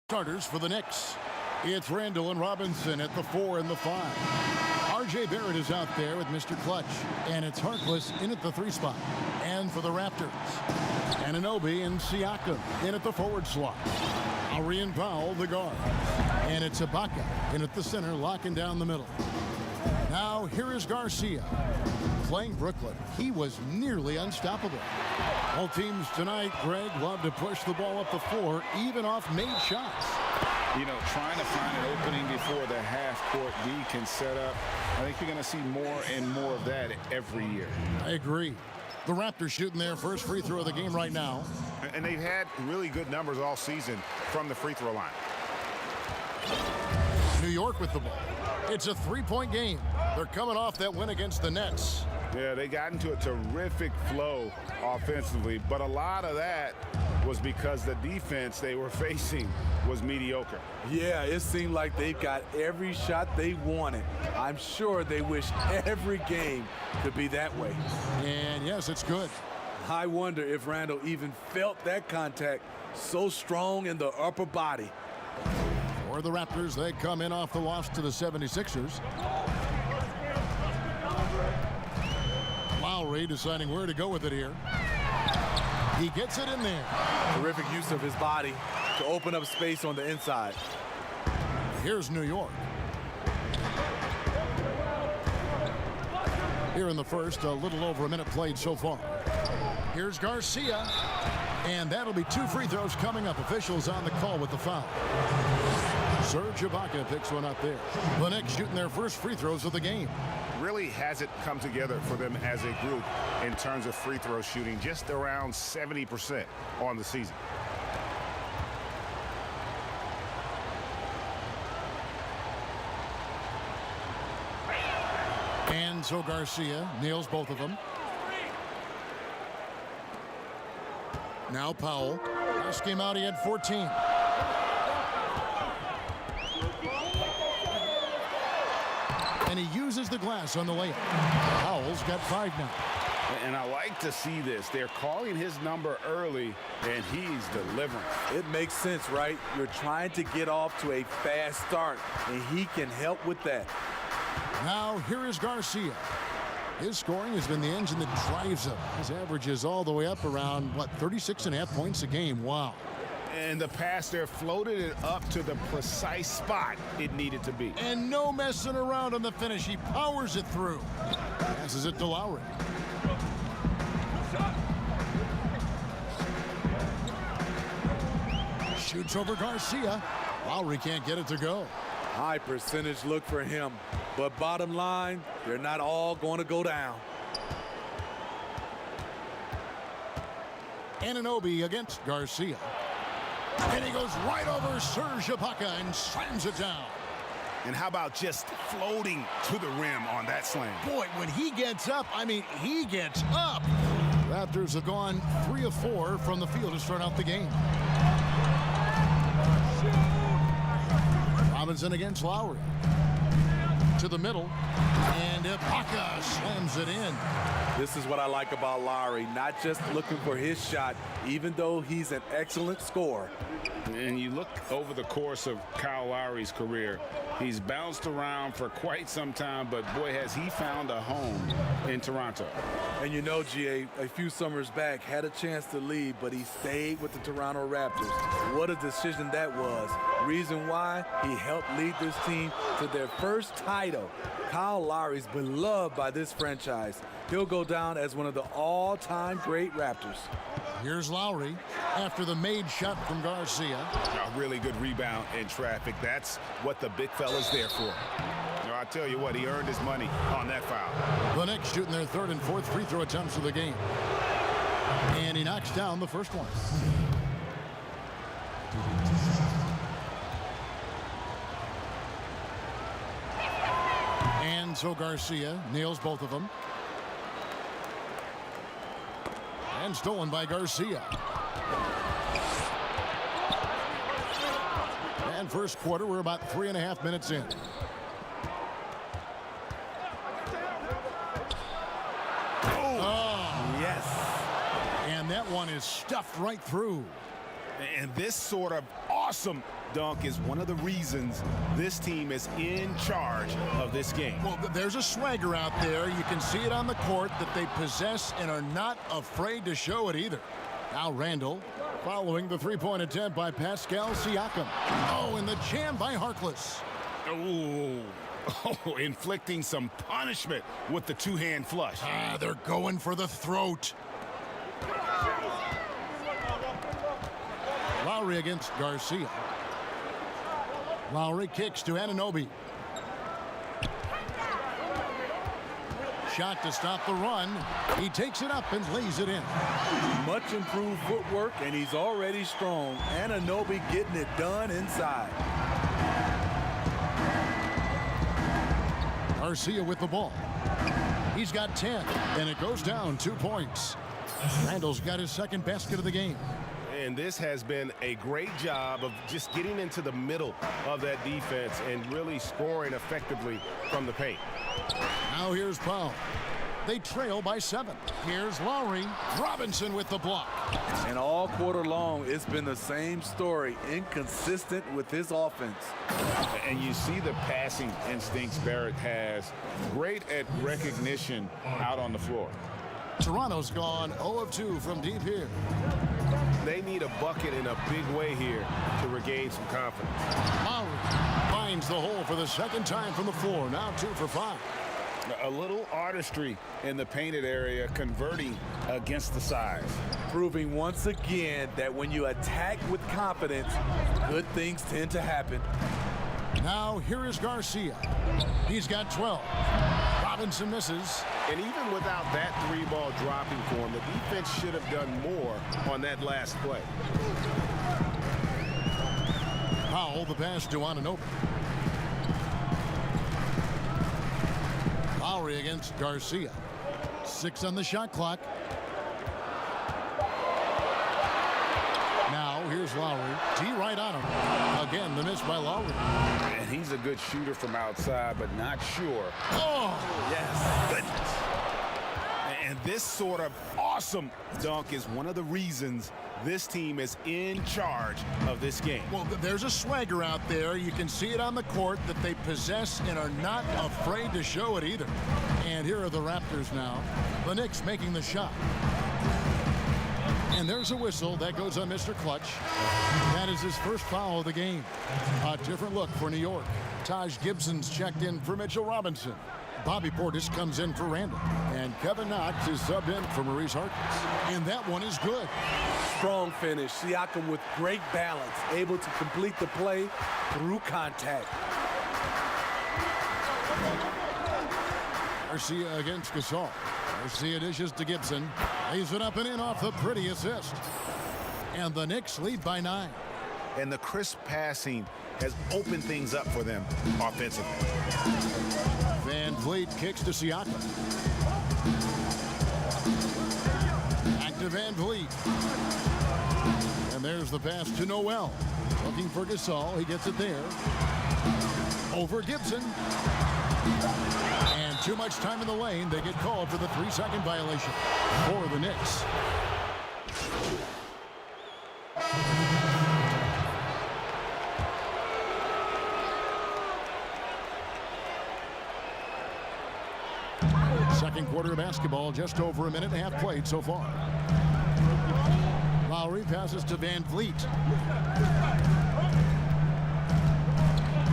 Starters for the Knicks. It's Randall and Robinson at the 4 and the 5. R.J. Barrett is out there with Mr. Clutch. And it's Harkless in at the 3 spot. And for the Raptors, Anunoby and Siakam in at the forward slot. Lowry and Powell, the guard. And it's Ibaka in at the center, locking down the middle. Now here is Garcia. Playing Brooklyn, he was nearly unstoppable. All teams tonight, Greg, love to push the ball up the floor, even off made shots. You know, trying to find an opening before the half-court D can set up. I think you're going to see more and more of that every year. I agree. The Raptors shooting their first free throw of the game right now. And they've had really good numbers all season from the free throw line. New York with the ball. It's a 3-point game. They're coming off that win against the Nets. Yeah, they got into a terrific flow offensively, but a lot of that was because the defense they were facing was mediocre. Yeah, it seemed like they got every shot they wanted. I'm sure they wish every game could be that way. And yes, it's good. I wonder if Randall even felt that contact so strong in the upper body. For the Raptors, they come in off the loss to the 76ers. Lowry deciding where to go with it here. He gets it in there. Terrific use of his body to open up space on the inside. Here's New York. Here in the first, a little over a minute played so far. Here's Garcia. And that'll be 2 free throws coming up. Officials on the call with the foul. Serge Ibaka picks one up there. The Knicks shooting their first free throws of the game. Really hasn't come together for them as a group in terms of free throw shooting, just around 70% on the season. And so Garcia nails both of them. Now Powell. Last game out he had 14. And he uses the glass on the layup. Powell's got 5 now. And I like to see this. They're calling his number early, and he's delivering. It makes sense, right? You're trying to get off to a fast start, and he can help with that. Now here is Garcia. His scoring has been the engine that drives him. His average is all the way up around, 36.5 points a game. Wow. And the pass there floated it up to the precise spot it needed to be. And no messing around on the finish. He powers it through. Passes it to Lowry. Shoots over Garcia. Lowry can't get it to go. High percentage look for him. But bottom line, they're not all going to go down. Anunoby against Garcia. And he goes right over Serge Ibaka and slams it down. And how about just floating to the rim on that slam? Boy, when he gets up, he gets up. Raptors have gone 3 of 4 from the field to start out the game. Robinson against Lowry. To the middle. And Ibaka slams it in. This is what I like about Lowry. Not just looking for his shot, even though he's an excellent scorer. And you look over the course of Kyle Lowry's career, he's bounced around for quite some time, but boy, has he found a home in Toronto. And you know, GA, a few summers back, had a chance to leave, but he stayed with the Toronto Raptors. What a decision that was. Reason why? He helped lead this team to their first title. Kyle Lowry's beloved by this franchise. He'll go down as one of the all-time great Raptors. Here's Lowry after the made shot from Garcia. A really good rebound in traffic. That's what the big fella's there for. I tell you what, he earned his money on that foul. The Knicks shooting their 3rd and 4th free throw attempts of the game. And he knocks down the first one. And so Garcia nails both of them. And stolen by Garcia. And first quarter, we're about 3.5 minutes in. Oh, yes. And that one is stuffed right through. And this sort of awesome awesome dunk is one of the reasons this team is in charge of this game. Well, there's a swagger out there. You can see it on the court that they possess and are not afraid to show it either. Now Randall following the three-point attempt by Pascal Siakam. Oh, and the jam by Harkless. Oh, inflicting some punishment with the two-hand flush. They're going for the throat. Lowry against Garcia. Lowry kicks to Anunoby. Shot to stop the run. He takes it up and lays it in. Much improved footwork, and he's already strong. Anunoby getting it done inside. Garcia with the ball. He's got 10, and it goes down 2 points. Randall's got his second basket of the game. And this has been a great job of just getting into the middle of that defense and really scoring effectively from the paint. Now here's Powell. They trail by 7. Here's Lowry. Robinson with the block. And all quarter long, it's been the same story, inconsistent with his offense. And you see the passing instincts Barrett has. Great at recognition out on the floor. Toronto's gone 0 of 2 from deep here. They need a bucket in a big way here to regain some confidence. Lowry finds the hole for the second time from the floor. Now 2 for 5. A little artistry in the painted area, converting against the size. Proving once again that when you attack with confidence, good things tend to happen. Now here is Garcia. He's got 12. Robinson misses. And even without that 3-ball dropping for him, the defense should have done more on that last play. Powell, the pass to Anunoby. Lowry against Garcia. 6 on the shot clock. Now here's Lowry. T right on him. Again, the miss by Lowry. And he's a good shooter from outside, but not sure. Oh, Yes. Goodness. And this sort of awesome dunk is one of the reasons this team is in charge of this game. well, there's a swagger out there. You can see it on the court that they possess and are not afraid to show it either. And here are the Raptors now. The Knicks making the shot. And there's a whistle that goes on Mr. Clutch. That is his first foul of the game. A different look for New York. Taj Gibson's checked in for Mitchell Robinson. Bobby Portis comes in for Randall. And Kevin Knox is subbed in for Maurice Harkless. And that one is good. Strong finish. Siakam with great balance, able to complete the play through contact. Garcia against Gasol. Garcia dishes to Gibson. Lays it up and in off the pretty assist. And the Knicks lead by 9. And the crisp passing has opened things up for them offensively. Van Vliet kicks to Siakam. Back to Van Vliet. And there's the pass to Noel. Looking for Gasol. He gets it there. Over Gibson. And too much time in the lane. They get called for the 3-second violation for the Knicks. Second quarter of basketball, just over a minute and a half played so far. Lowry passes to Van Vliet.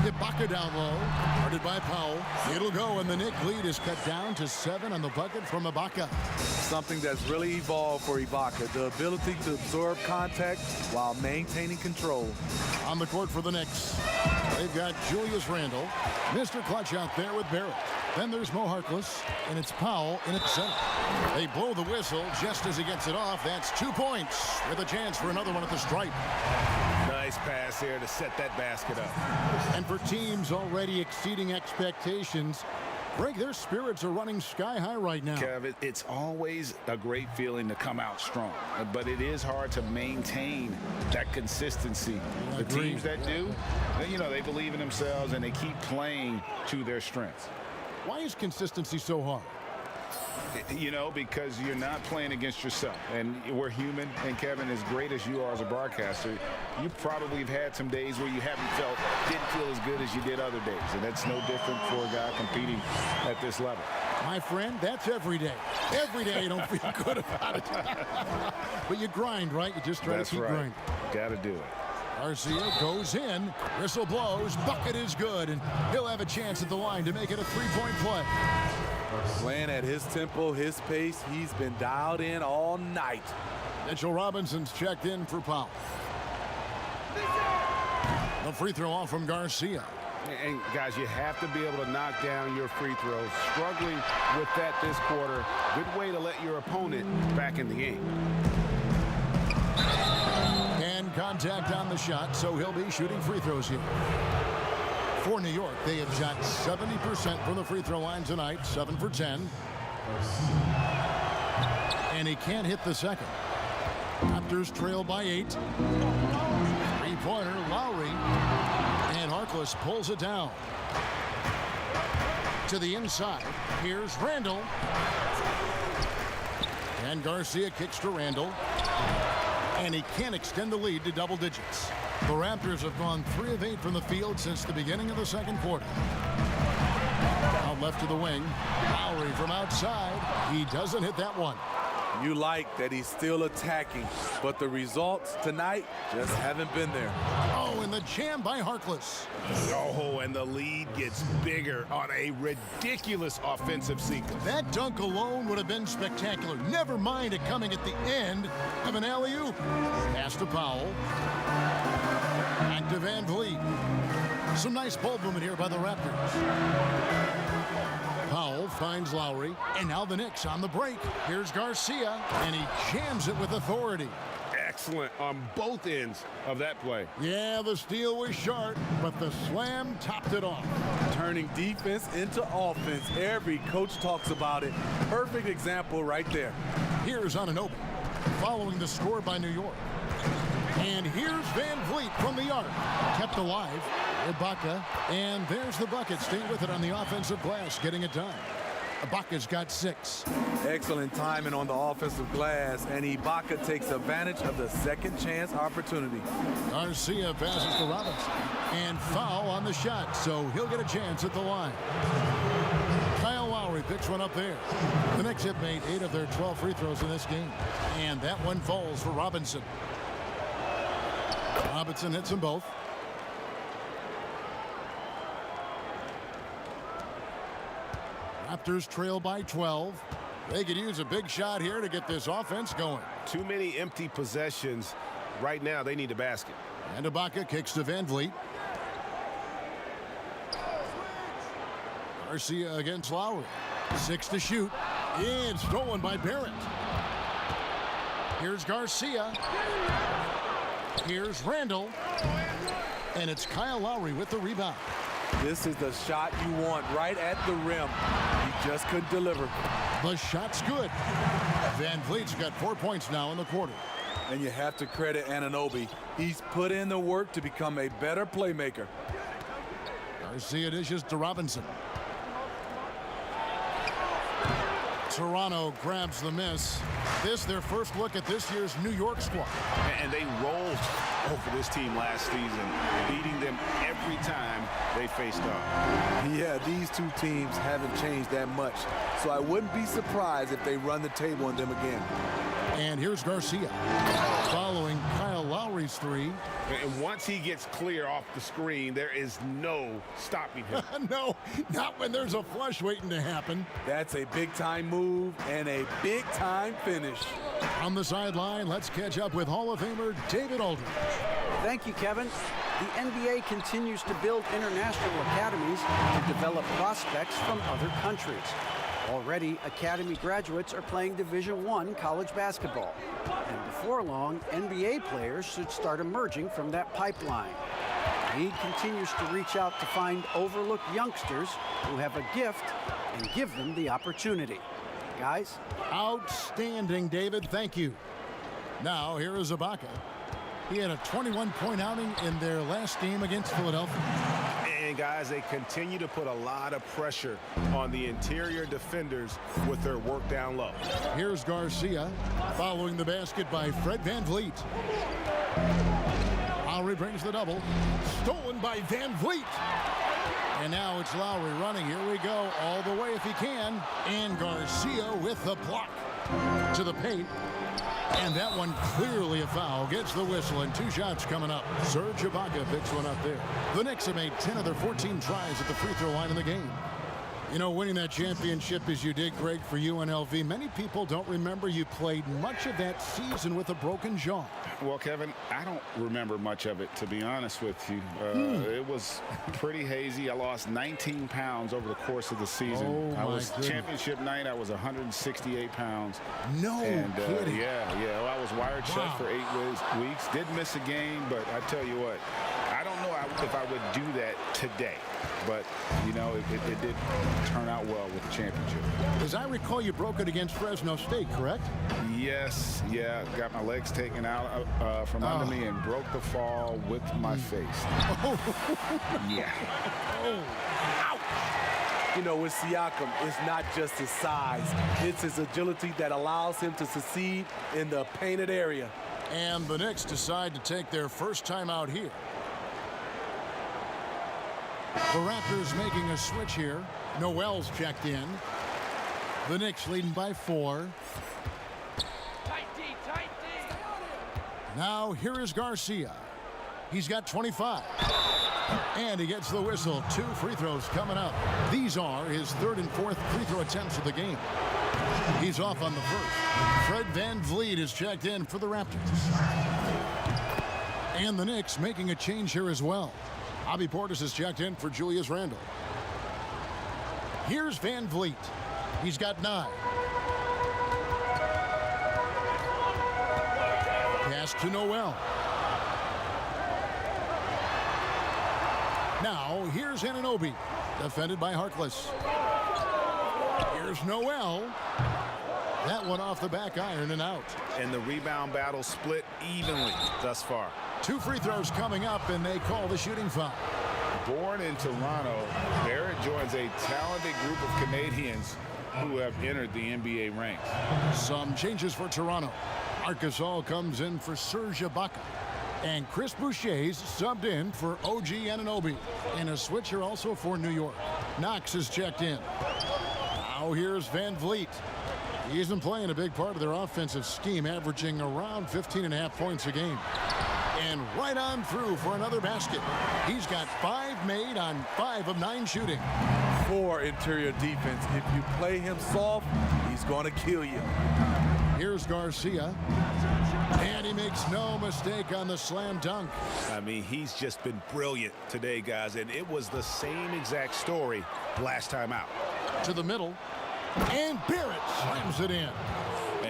Ibaka down low, guarded by Powell. It'll go, and the Knick lead is cut down to 7 on the bucket from Ibaka. Something that's really evolved for Ibaka, the ability to absorb contact while maintaining control. On the court for the Knicks, they've got Julius Randle, Mr. Clutch out there with Barrett. Then there's Mo Harkless, and it's Powell in at center. They blow the whistle just as he gets it off. That's 2 points with a chance for another one at the stripe. Nice pass here to set that basket up. And for teams already exceeding expectations, Greg, their spirits are running sky high right now. Kev, it's always a great feeling to come out strong, but it is hard to maintain that consistency. The Agreed. teams that do, they believe in themselves and they keep playing to their strengths. Why is consistency so hard? You know, because you're not playing against yourself. And we're human. And, Kevin, as great as you are as a broadcaster, you probably have had some days where you didn't feel as good as you did other days. And that's no different for a guy competing at this level. My friend, that's every day. Every day you don't feel good about it. But you grind, right? You just try to keep grinding. Got to do it. Garcia goes in. Whistle blows. Bucket is good. And he'll have a chance at the line to make it a three-point play. Playing at his tempo, his pace, he's been dialed in all night. Mitchell Robinson's checked in for Powell. The free throw off from Garcia. And, guys, you have to be able to knock down your free throws. Struggling with that this quarter. Good way to let your opponent back in the game. And contact on the shot, so he'll be shooting free throws here. For New York, they have shot 70% from the free throw line tonight, 7 for 10. And he can't hit the second. Raptors trail by 8. Three-pointer, Lowry. And Harkless pulls it down. To the inside. Here's Randall. And Garcia kicks to Randall. And he can't extend the lead to double digits. The Raptors have gone 3 of 8 from the field since the beginning of the second quarter. Out left to the wing. Lowry from outside. He doesn't hit that one. You like that he's still attacking, but the results tonight just haven't been there. Oh, and the jam by Harkless. Oh, and the lead gets bigger on a ridiculous offensive sequence. That dunk alone would have been spectacular. Never mind it coming at the end of an alley-oop. Pass to Powell. Back to Van Vliet. Some nice ball movement here by the Raptors. Powell finds Lowry, and now the Knicks on the break. Here's Garcia, and he jams it with authority. Excellent on both ends of that play. Yeah, the steal was sharp, but the slam topped it off. Turning defense into offense. Every coach talks about it. Perfect example right there. Here's Anunoby, following the score by New York. And here's Van Vliet from the arc. Kept alive. Ibaka. And there's the bucket. Staying with it on the offensive glass. Getting it done. Ibaka's got 6. Excellent timing on the offensive glass. And Ibaka takes advantage of the second chance opportunity. Garcia passes to Robinson. And foul on the shot. So he'll get a chance at the line. Kyle Lowry picks one up there. The Knicks have made 8 of their 12 free throws in this game. And that one falls for Robinson. Robinson hits them both. Raptors trail by 12. They could use a big shot here to get this offense going. Too many empty possessions. Right now, they need a basket. And Ibaka kicks to Van Vliet. Garcia against Lowry. 6 to shoot. And stolen by Barrett. Here's Garcia. Here's Randall. And it's Kyle Lowry with the rebound. This is the shot you want right at the rim. He just couldn't deliver. The shot's good. Van Vliet's got 4 points now in the quarter. And you have to credit Anunoby. He's put in the work to become a better playmaker. Garcia dishes to Robinson. Toronto grabs the miss. This their first look at this year's New York squad. And they rolled over this team last season, beating them every time they faced off. Yeah, these two teams haven't changed that much, so I wouldn't be surprised if they run the table on them again. And here's Garcia following Kyle Lowry's 3. And once he gets clear off the screen, there is no stopping him. No, not when there's a flush waiting to happen. That's a big-time move and a big-time finish. On the sideline, let's catch up with Hall of Famer David Aldridge. Thank you, Kevin. The NBA continues to build international academies to develop prospects from other countries. Already, academy graduates are playing Division I college basketball. And before long, NBA players should start emerging from that pipeline. The league continues to reach out to find overlooked youngsters who have a gift and give them the opportunity. Guys? Outstanding, David. Thank you. Now, here is Ibaka. He had a 21-point outing in their last game against Philadelphia. And guys, they continue to put a lot of pressure on the interior defenders with their work down low. Here's Garcia following the basket by Fred VanVleet. Lowry brings the double. Stolen by VanVleet. And now it's Lowry running. Here we go. All the way if he can. And Garcia with the block to the paint. And that one clearly a foul. Gets the whistle and 2 shots coming up. Serge Ibaka picks one up there. The Knicks have made 10 of their 14 tries at the free throw line in the game. You know, winning that championship as you did, Greg, for UNLV, many people don't remember you played much of that season with a broken jaw. Well, Kevin, I don't remember much of it, to be honest with you. It was pretty hazy. I lost 19 pounds over the course of the season. Oh, championship night, I was 168 pounds. No kidding. Yeah. Well, I was wired shut for 8 weeks. Did miss a game, but I tell you what, I don't know if I would do that today. But, you know, it did turn out well with the championship. As I recall, you broke it against Fresno State, correct? Yes, yeah. Got my legs taken out from under me and broke the fall with my face. Yeah. You know, with Siakam, it's not just his size. It's his agility that allows him to succeed in the painted area. And the Knicks decide to take their first time out here. The Raptors making a switch here. Noel's checked in. The Knicks leading by 4. Now here is Garcia. He's got 25. And he gets the whistle. 2 free throws coming up. These are his 3rd and 4th free throw attempts of the game. He's off on the first. Fred VanVleet is checked in for the Raptors. And the Knicks making a change here as well. Bobby Portis is checked in for Julius Randle. Here's VanVleet. He's got 9. Pass to Noel. Now, here's Anunoby, defended by Harkless. Here's Noel. That one off the back iron and out. And the rebound battle split evenly thus far. 2 free throws coming up, and they call the shooting foul. Born in Toronto, Barrett joins a talented group of Canadians who have entered the NBA ranks. Some changes for Toronto. Marc Gasol comes in for Serge Ibaka. And Chris Boucher's subbed in for OG Anunoby. And a switcher also for New York. Knox is checked in. Now here's VanVleet. He's been playing a big part of their offensive scheme, averaging around 15.5 points a game. And right on through for another basket. He's got 5 made on 5 of 9 shooting. For interior defense, if you play him soft, he's going to kill you. Here's Garcia. And he makes no mistake on the slam dunk. I mean, he's just been brilliant today, guys. And it was the same exact story last time out. To the middle. And Barrett slams it in.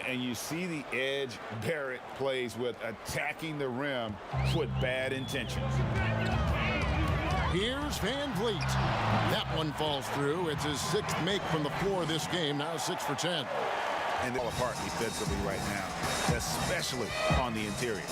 And you see the edge Barrett plays with, attacking the rim with bad intentions. Here's VanVleet. That one falls through. It's his 6th make from the floor this game, now 6 for 10. And they're all apart defensively right now, especially on the interior.